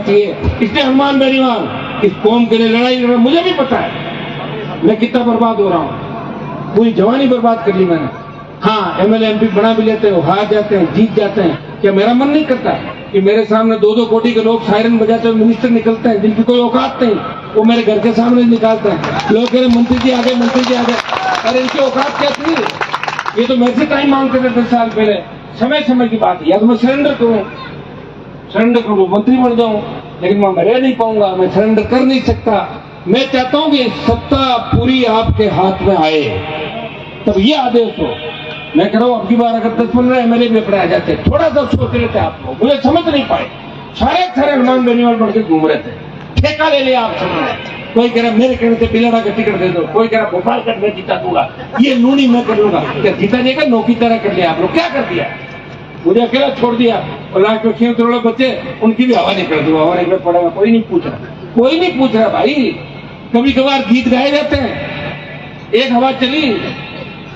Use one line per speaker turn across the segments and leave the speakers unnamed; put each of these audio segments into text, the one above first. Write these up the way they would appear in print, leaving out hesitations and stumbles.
चाहिए। इसलिए हनुमान बेनीवाल इस कौम के लिए लड़ाई लड़ रहा है। मुझे भी पता है मैं कितना बर्बाद हो रहा हूँ, पूरी जवानी बर्बाद कर ली मैंने। हाँ, एमएलए एमपी बना भी लेते हैं, हार जाते हैं, जीत जाते हैं। क्या मेरा मन नहीं करता कि मेरे सामने 2-2 कोटी के लोग सायरन बजाते हुए मिनिस्टर निकलते हैं, जिनकी कोई औकात नहीं, वो मेरे घर के सामने निकालते हैं। लोग कह रहे मंत्री जी आ गए, मंत्री जी आ गए। अरे इनकी औकात क्या थी? ये तो मेरे से टाइम मांगते थे 10 साल पहले। समय समय की बात है, या तो मैं सरेंडर करूं, मंत्री बन जाऊं, लेकिन मैं रह नहीं पाऊंगा, मैं सरेंडर कर नहीं सकता। मैं चाहता हूं कि सत्ता पूरी आपके हाथ में आए, तब ये आदेश हो। मैं कह रहा हूं, अब की बार अगर 10-15 एमएलए भी अपने आ जाते, थोड़ा सा सोच लेते आप लोग, मुझे समझ नहीं पाए। सारे हनुमान बेनीवाल बढ़ के घूम रहे थे, ठेका ले लिया आप सबने। कोई कह रहा मेरे कहने से बिलड़ा का टिकट दे दो, कोई कह रहा भोपाल का मैं जीता दूंगा, ये लूनी मैं कर लूंगा। क्या जीता देगा? नौकी तरह कर लिया आप लोग। क्या कर दिया? मुझे अकेला छोड़ दिया, और लास्ट में 6 करोड़ बच्चे, उनकी भी हवा निकल दी। हवा निकल पड़ा, कोई नहीं पूछ रहा, कोई नहीं पूछ रहा भाई। कभी कभार गीत गाए जाते हैं, एक हवा चली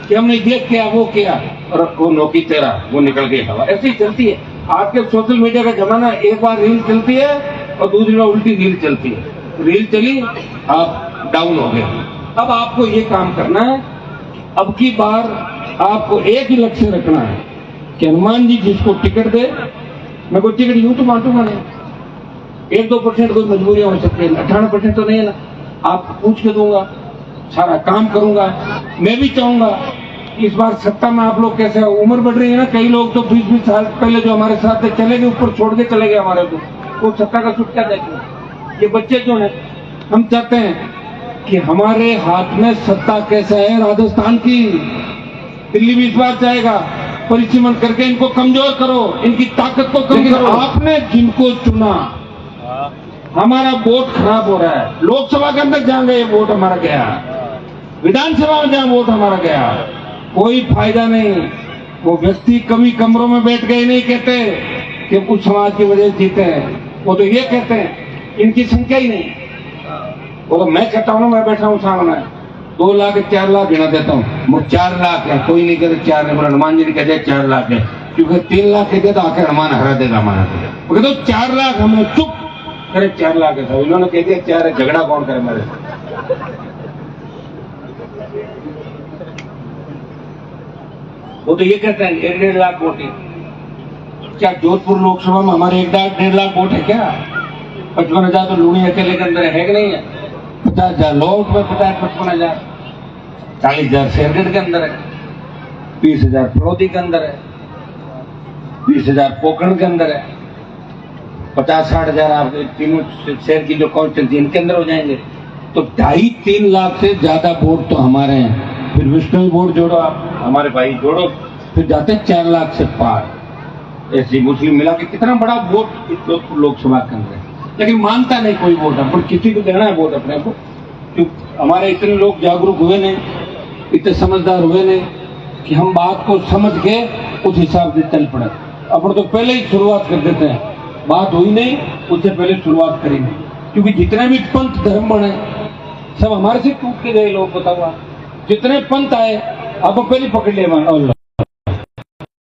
कि हमने ये किया वो किया, और वो नौकी तेरा वो निकल गई हवा। ऐसी चलती है आज के सोशल मीडिया का जमाना। एक बार रील चलती है और दूसरी बार उल्टी रील चलती है। रील चली, आप डाउन हो गए। अब आपको ये काम करना है, अब की बार आपको एक ही लक्ष्य रखना है कि हनुमान जी जिसको टिकट दे, मैं कोई टिकट यूं तो बांटूंगा नहीं। 1-2% कोई मजबूरियां हो सकती है, 98% तो नहीं है ना। आप पूछ के दूंगा, सारा काम करूंगा। मैं भी चाहूंगा इस बार सत्ता में आप लोग कैसे, उम्र बढ़ रही है ना, कई लोग तो 20-20 साल पहले जो हमारे साथ थे चले गए, ऊपर छोड़ के चले गए हमारे को, वो सत्ता का सुख क्या देखेंगे? ये बच्चे जो हैं, हम चाहते हैं कि हमारे हाथ में सत्ता कैसा है राजस्थान की। दिल्ली भी इस बार चाहेगा, परिसीमन करके इनको कमजोर करो, इनकी ताकत को कम करो। आपने जिनको चुना, हमारा वोट खराब हो रहा है। लोकसभा के अंदर जहां गए वोट हमारा गया, विधानसभा में जहां वोट हमारा गया, कोई फायदा नहीं। वो व्यक्ति कभी कमरों में बैठ गए नहीं कहते कि कुछ समाज की वजह से जीते हैं, वो तो ये कहते हैं इनकी संख्या ही नहीं। वो तो मैं कहता हूँ, मैं बैठा हूँ सामने 2 लाख 4 लाख गिना देता हूँ, वो 4 लाख है, कोई नहीं कहते 4 नहीं। बोला हनुमान जी ने कहते 4 लाख है, क्योंकि 3 लाख कहते तो आखिर हनुमान हरा देगा हमारा। वो कहते 4 लाख, हमने चुप करे 4 लाख है। इन्होंने कह दिया 4 है, झगड़ा कौन करे मेरे से? वो तो ये कहते हैं 1-1.5 लाख वोट है। क्या जोधपुर लोकसभा में हमारे 1-1.5 लाख वोट है क्या? 55,000 तो लूणी अकेले के अंदर है कि नहीं है? 50,000 लोग में 55,000, 40,000 शेरगढ़ के अंदर है, 20,000 फलोदी के अंदर है, 20,000 पोखरण के अंदर है, 50-60,000 आपके तीनों शहर की जो कॉन्स्टिट्यूंसी इनके अंदर हो जाएंगे। तो 2.5-3 लाख से ज्यादा वोट तो हमारे हैं। फिर विष्णु वोट जोड़ो, आप हमारे भाई जोड़ो, फिर जाते 4 लाख से पार। ऐसी मुस्लिम मिला के कितना बड़ा वोट इस लोकसभा के अंदर है। लेकिन मानता नहीं कोई वोट, पर किसी को देना है वोट अपने को। क्यों? हमारे इतने लोग जागरूक हुए नहीं, इतने समझदार हुए नहीं कि हम बात को समझ के उस हिसाब से चल पड़े। अपन तो पहले ही शुरुआत कर देते हैं, बात हुई नहीं उससे पहले शुरुआत करी नहीं। क्योंकि जितने भी पंथ धर्म बने सब हमारे से टूट के गए लोग। बताओ, जितने पंथ आए अब पहले पकड़ लिया।